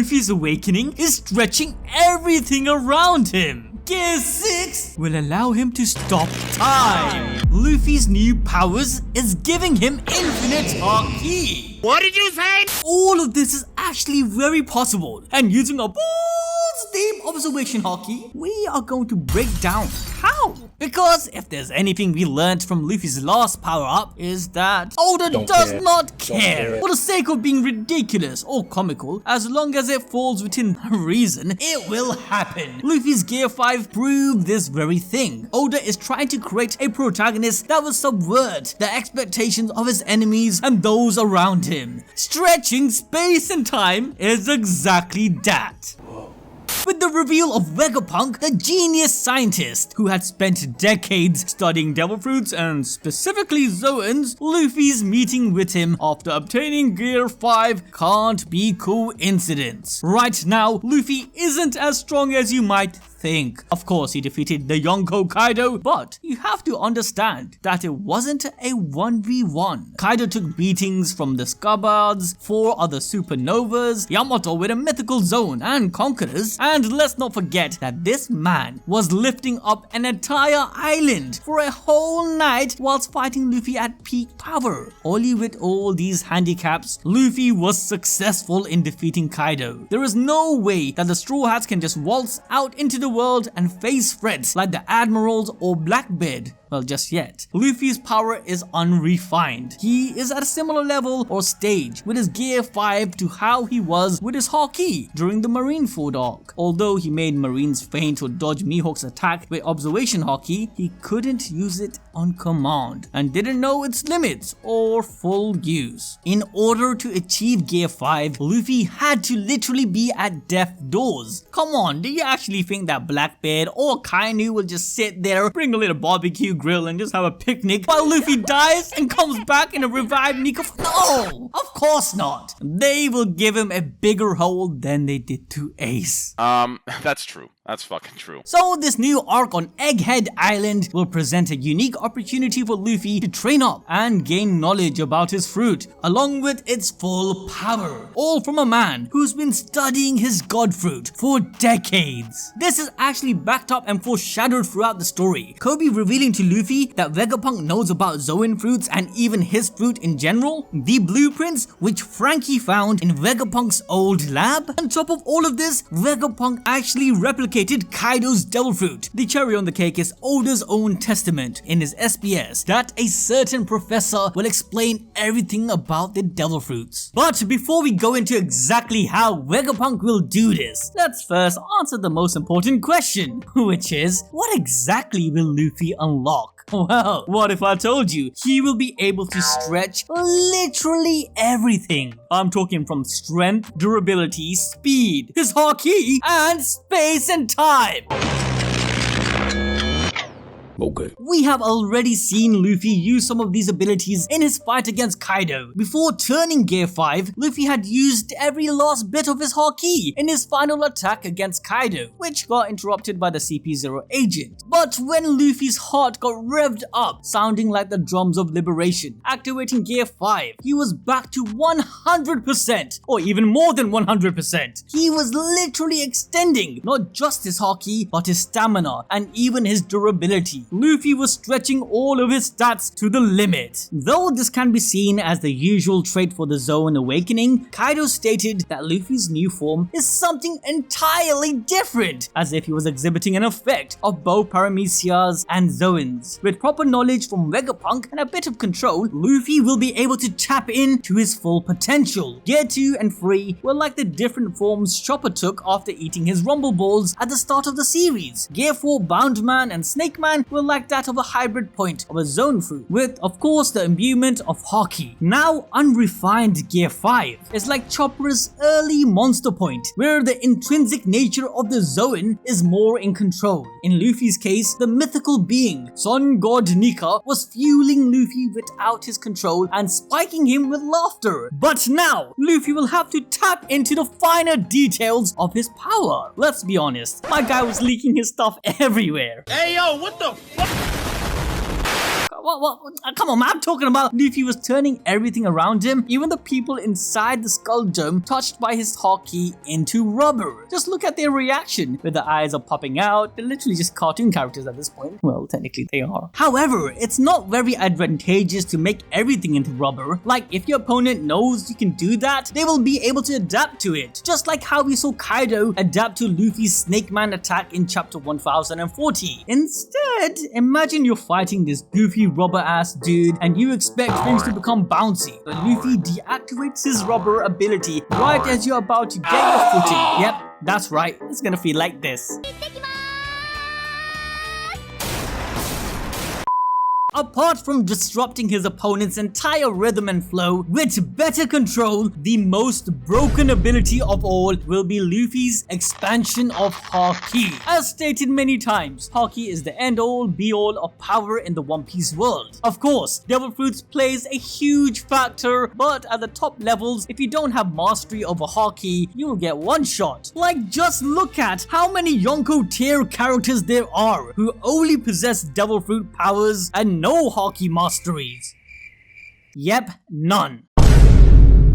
Luffy's awakening is stretching everything around him. Gear 6 will allow him to stop time. Luffy's new powers is giving him infinite Haki. What did you say? All of this is actually very possible, and using a deep observation Haki, we are going to break down how. Because if there's anything we learned from Luffy's last power-up is that Oda does not care. For the sake of being ridiculous or comical, as long as it falls within reason, it will happen. Luffy's Gear 5 proved this very thing. Oda is trying to create a protagonist that will subvert the expectations of his enemies and those around him. Stretching space and time is exactly that. With the reveal of Vegapunk, the genius scientist who had spent decades studying devil fruits and specifically Zoans, Luffy's meeting with him after obtaining Gear 5 can't be coincidence. Right now, Luffy isn't as strong as you might think. Of course, he defeated the Yonko Kaido, but you have to understand that it wasn't a 1v1. Kaido took beatings from the Scabbards, 4 other supernovas, Yamato with a mythical zone and conquerors, and let's not forget that this man was lifting up an entire island for a whole night whilst fighting Luffy at peak power. Only with all these handicaps, Luffy was successful in defeating Kaido. There is no way that the Straw Hats can just waltz out into the world and face threats like the Admirals or Blackbeard. Well, just yet. Luffy's power is unrefined. He is at a similar level or stage with his Gear 5 to how he was with his Haki during the Marineford arc. Although he made Marines feint or dodge Mihawk's attack with observation Haki, he couldn't use it on command and didn't know its limits or full use. In order to achieve Gear 5, Luffy had to literally be at death doors. Come on, do you actually think that Blackbeard or Kainu will just sit there, bring a little barbecue grill and just have a picnic while Luffy dies and comes back in a revived Nico? No, of course not. They will give him a bigger hole than they did to Ace. That's true. That's fucking true. So this new arc on EggHead Island will present a unique opportunity for Luffy to train up and gain knowledge about his fruit, along with its full power. All from a man who's been studying his god fruit for decades. This is actually backed up and foreshadowed throughout the story. Kobe revealing to Luffy that Vegapunk knows about Zoan fruits and even his fruit in general, the blueprints which Frankie found in Vegapunk's old lab. On top of all of this, Vegapunk actually replicated Kaido's devil fruit. The cherry on the cake is Oda's own testament in his SBS that a certain professor will explain everything about the devil fruits. But before we go into exactly how Vegapunk will do this, let's first answer the most important question, which is, what exactly will Luffy unlock? Well, what if I told you he will be able to stretch literally everything? I'm talking from strength, durability, speed, his Haki, and space and time. Okay. We have already seen Luffy use some of these abilities in his fight against Kaido. Before turning Gear 5, Luffy had used every last bit of his Haki in his final attack against Kaido, which got interrupted by the CP0 agent. But when Luffy's heart got revved up, sounding like the drums of liberation, activating Gear 5, he was back to 100%, or even more than 100%. He was literally extending not just his Haki, but his stamina and even his durability. Luffy was stretching all of his stats to the limit. Though this can be seen as the usual trait for the Zoan awakening, Kaido stated that Luffy's new form is something entirely different, as if he was exhibiting an effect of both paramecias and Zoans. With proper knowledge from Vegapunk and a bit of control, Luffy will be able to tap into his full potential. Gear 2 and 3 were like the different forms Chopper took after eating his Rumble Balls at the start of the series. Gear 4 Boundman and Snake Man were like that of a hybrid point of a Zone fruit, with of course the imbuement of Haki. Now unrefined Gear 5 is like Chopper's early Monster Point, where the intrinsic nature of the Zoan is more in control. In Luffy's case, the mythical being, Sun God Nika, was fueling Luffy without his control and spiking him with laughter. But now, Luffy will have to tap into the finer details of his power. Let's be honest, my guy was leaking his stuff everywhere. Hey yo, what the fuck? Come on, man, I'm talking about Luffy was turning everything around him, even the people inside the Skull Dome touched by his Haki, into rubber. Just look at their reaction, where the eyes are popping out. They're literally just cartoon characters at this point. Well, technically they are. However, it's not very advantageous to make everything into rubber. Like, if your opponent knows you can do that, they will be able to adapt to it. Just like how we saw Kaido adapt to Luffy's Snake Man attack in chapter 1040. Instead, imagine you're fighting this goofy rubber ass dude and you expect things to become bouncy, but Luffy deactivates his rubber ability right as you're about to get your footing. Yep, that's right, it's gonna feel like this. Apart from disrupting his opponent's entire rhythm and flow, with better control, the most broken ability of all will be Luffy's expansion of Haki. As stated many times, Haki is the end-all, be-all of power in the One Piece world. Of course, Devil Fruits plays a huge factor, but at the top levels, if you don't have mastery over Haki, you'll get one shot. Like, just look at how many Yonko tier characters there are who only possess Devil Fruit powers and no Haki masteries. Yep, none.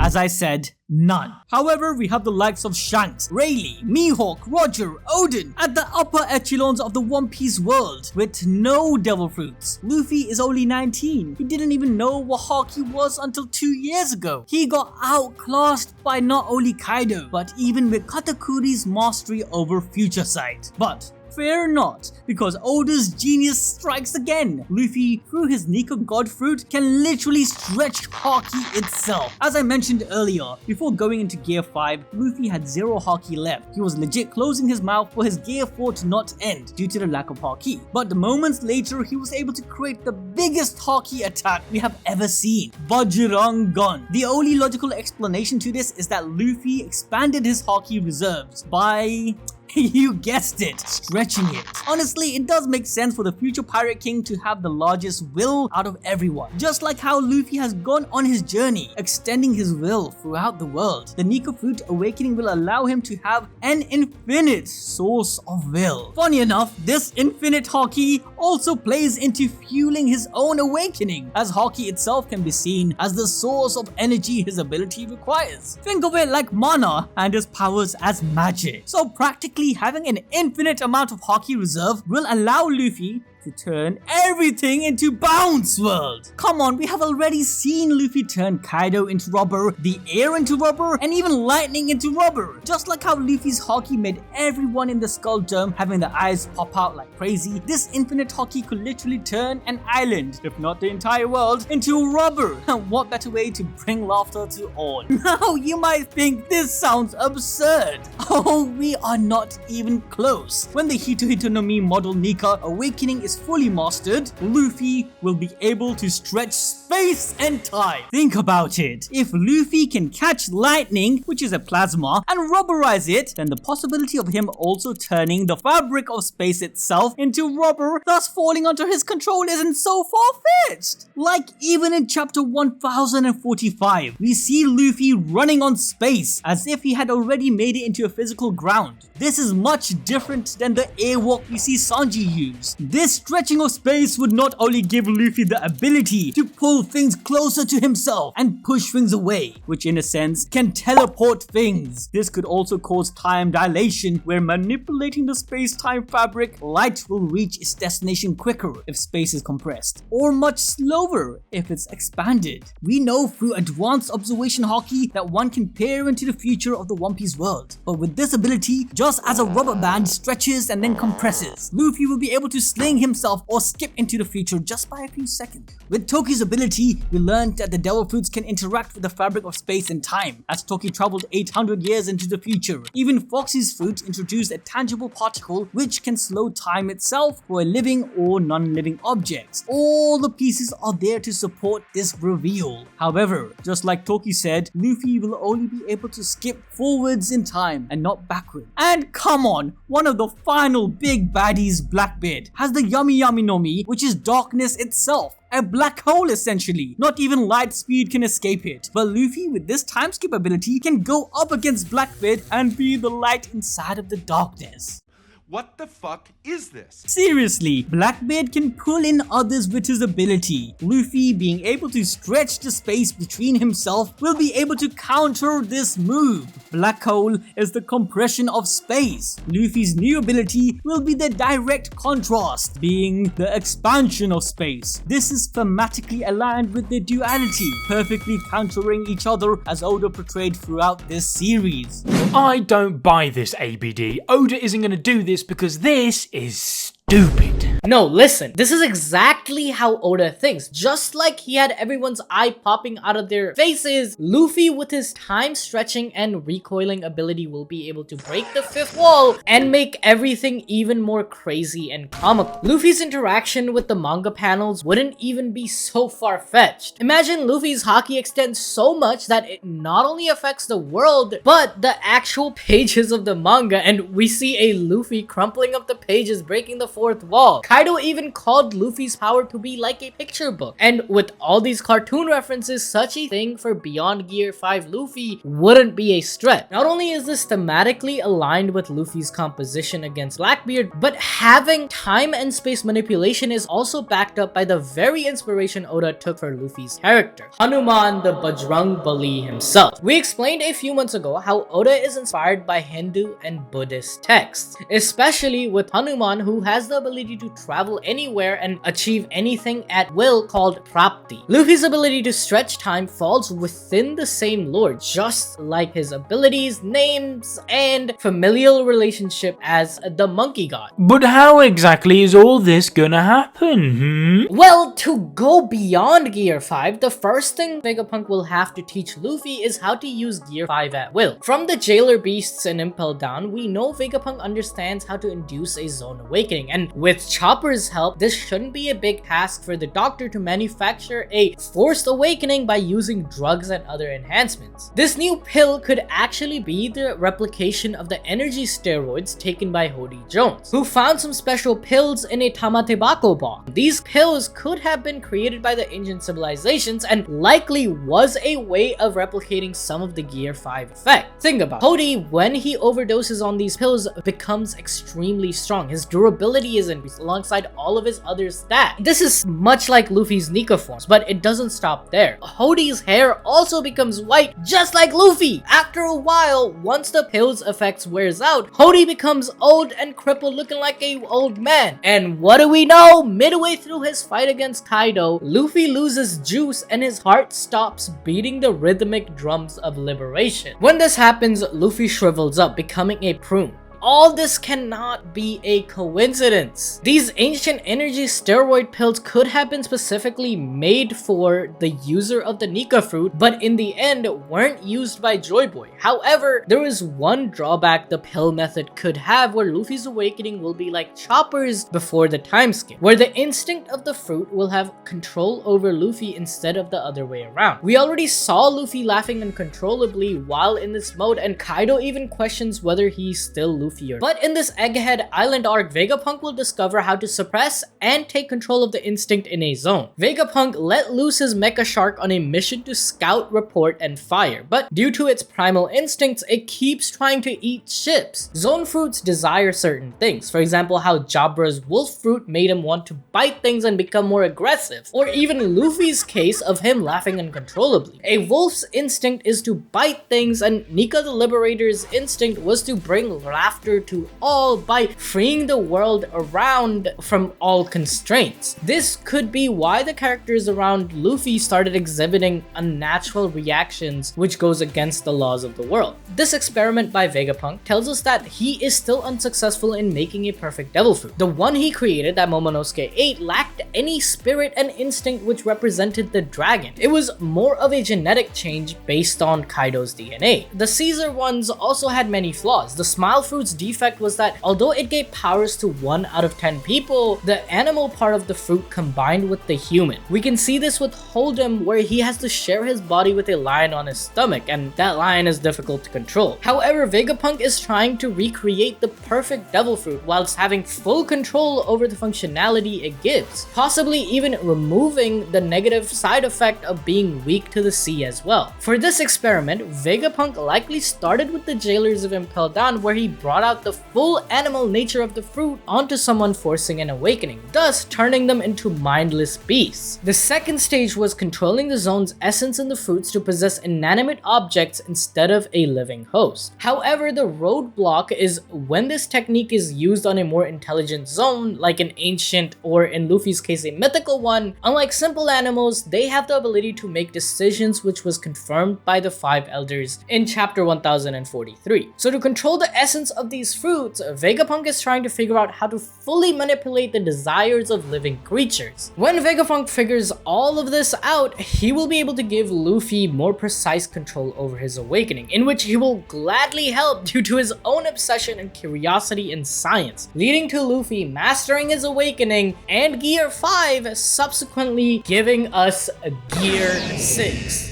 As I said, none. However, we have the likes of Shanks, Rayleigh, Mihawk, Roger, Odin at the upper echelons of the One Piece world with no Devil Fruits. Luffy is only 19. He didn't even know what Haki was until 2 years ago. He got outclassed by not only Kaido, but even with Katakuri's mastery over Future Sight. But fear not, because Oda's genius strikes again. Luffy, through his Nika God Fruit, can literally stretch Haki itself. As I mentioned earlier, before going into Gear 5, Luffy had 0 Haki left. He was legit closing his mouth for his Gear 4 to not end due to the lack of Haki. But the moments later, he was able to create the biggest Haki attack we have ever seen, Bajrang Gun. The only logical explanation to this is that Luffy expanded his Haki reserves by... you guessed it, stretching it. Honestly, it does make sense for the future Pirate King to have the largest will out of everyone. Just like how Luffy has gone on his journey, extending his will throughout the world. The Nika Fruit Awakening will allow him to have an infinite source of will. Funny enough, this infinite Haki also plays into fueling his own awakening, as Haki itself can be seen as the source of energy his ability requires. Think of it like mana and his powers as magic. So practically having an infinite amount of Haki reserve will allow Luffy to turn everything into Bounce World. Come on, we have already seen Luffy turn Kaido into rubber, the air into rubber, and even lightning into rubber. Just like how Luffy's Haki made everyone in the Skull Dome having their eyes pop out like crazy, this infinite Haki could literally turn an island, if not the entire world, into rubber. And what better way to bring laughter to all? Now you might think this sounds absurd. Oh, we are not even close. When the Hito Hito no Mi model Nika Awakening is fully mastered, Luffy will be able to stretch space and time. Think about it. If Luffy can catch lightning, which is a plasma, and rubberize it, then the possibility of him also turning the fabric of space itself into rubber, thus falling under his control, isn't so far-fetched. Like even in chapter 1045, we see Luffy running on space as if he had already made it into a physical ground. This is much different than the airwalk we see Sanji use. This stretching of space would not only give Luffy the ability to pull things closer to himself and push things away, which in a sense can teleport things. This could also cause time dilation, where manipulating the space-time fabric, light will reach its destination quicker if space is compressed, or much slower if it's expanded. We know through advanced observation Haki that one can peer into the future of the One Piece world, but with this ability, just as a rubber band stretches and then compresses, Luffy will be able to sling himself or skip into the future just by a few seconds. With Toki's ability, we learned that the Devil Fruits can interact with the fabric of space and time, as Toki traveled 800 years into the future. Even Foxy's fruit introduced a tangible particle which can slow time itself for a living or non-living objects. All the pieces are there to support this reveal. However, just like Toki said, Luffy will only be able to skip forwards in time and not backwards. And come on, one of the final big baddies, Blackbeard, has the Yami Yami no Mi, which is darkness itself. A black hole essentially. Not even light speed can escape it. But Luffy, with this time skip ability, can go up against Blackbeard and be the light inside of the darkness. What the fuck is this? Seriously, Blackbeard can pull in others with his ability. Luffy, being able to stretch the space between himself, will be able to counter this move. Black hole is the compression of space. Luffy's new ability will be the direct contrast, being the expansion of space. This is thematically aligned with the duality, perfectly countering each other as Oda portrayed throughout this series. I don't buy this, ABD. Oda isn't gonna do this because this is stupid. No, listen, this is exactly how Oda thinks. Just like he had everyone's eye popping out of their faces, Luffy with his time stretching and recoiling ability will be able to break the fifth wall and make everything even more crazy and comical. Luffy's interaction with the manga panels wouldn't even be so far-fetched. Imagine Luffy's Haki extends so much that it not only affects the world, but the actual pages of the manga, and we see a Luffy crumpling up the pages, breaking the fourth wall. Kaido even called Luffy's power to be like a picture book. And with all these cartoon references, such a thing for Beyond Gear 5 Luffy wouldn't be a stretch. Not only is this thematically aligned with Luffy's composition against Blackbeard, but having time and space manipulation is also backed up by the very inspiration Oda took for Luffy's character, Hanuman the Bajrang Bali himself. We explained a few months ago how Oda is inspired by Hindu and Buddhist texts, especially with Hanuman, who has the ability to travel anywhere and achieve anything at will, called Prapti. Luffy's ability to stretch time falls within the same lore, just like his abilities, names, and familial relationship as the monkey god. But how exactly is all this gonna happen, Well, to go beyond Gear 5, the first thing Vegapunk will have to teach Luffy is how to use Gear 5 at will. From the Jailer Beasts in Impel Down, we know Vegapunk understands how to induce a Zone Awakening, and with Chopper's help, this shouldn't be a big task for the Doctor to manufacture a forced awakening by using drugs and other enhancements. This new pill could actually be the replication of the energy steroids taken by Hody Jones, who found some special pills in a Tamatebako bomb. These pills could have been created by the ancient civilizations and likely was a way of replicating some of the Gear 5 effect. Think about it. Hody, when he overdoses on these pills, becomes extremely strong. His durability is increased alongside all of his other stats. This is much like Luffy's Nika forms, but it doesn't stop there. Hody's hair also becomes white, just like Luffy. After a while, once the pill's effects wears out, Hody becomes old and crippled, looking like a old man. And what do we know? Midway through his fight against Kaido, Luffy loses juice and his heart stops beating the rhythmic drums of liberation. When this happens, Luffy shrivels up, becoming a prune. All this cannot be a coincidence. These ancient energy steroid pills could have been specifically made for the user of the Nika fruit, but in the end weren't used by Joy Boy. However, there is one drawback the pill method could have, where Luffy's awakening will be like Chopper's before the time skip, where the instinct of the fruit will have control over Luffy instead of the other way around. We already saw Luffy laughing uncontrollably while in this mode, and Kaido even questions whether he's still Luffy. But in this EggHead Island arc, Vegapunk will discover how to suppress and take control of the instinct in a zone. Vegapunk let loose his mecha shark on a mission to scout, report, and fire, but due to its primal instincts, it keeps trying to eat ships. Zone fruits desire certain things, for example how Jabra's wolf fruit made him want to bite things and become more aggressive, or even Luffy's case of him laughing uncontrollably. A wolf's instinct is to bite things, and Nika the Liberator's instinct was to bring laughter to all by freeing the world around from all constraints. This could be why the characters around Luffy started exhibiting unnatural reactions, which goes against the laws of the world. This experiment by Vegapunk tells us that he is still unsuccessful in making a perfect devil fruit. The one he created, that Momonosuke ate, lacked any spirit and instinct which represented the dragon. It was more of a genetic change based on Kaido's DNA. The Caesar ones also had many flaws. The Smile Fruit's defect was that although it gave powers to 1 out of 10 people, the animal part of the fruit combined with the human. We can see this with Hold'em, where he has to share his body with a lion on his stomach, and that lion is difficult to control. However, Vegapunk is trying to recreate the perfect devil fruit whilst having full control over the functionality it gives, possibly even removing the negative side effect of being weak to the sea as well. For this experiment, Vegapunk likely started with the Jailers of Impel Down, where he brought brought out the full animal nature of the fruit onto someone forcing an awakening, thus turning them into mindless beasts. The second stage was controlling the zone's essence in the fruits to possess inanimate objects instead of a living host. However, the roadblock is when this technique is used on a more intelligent zone, like an ancient or in Luffy's case a mythical one. Unlike simple animals, they have the ability to make decisions, which was confirmed by the 5 elders in chapter 1043. So to control the essence of these fruits, Vegapunk is trying to figure out how to fully manipulate the desires of living creatures. When Vegapunk figures all of this out, he will be able to give Luffy more precise control over his awakening, in which he will gladly help due to his own obsession and curiosity in science, leading to Luffy mastering his awakening and Gear 5 subsequently giving us a Gear 6.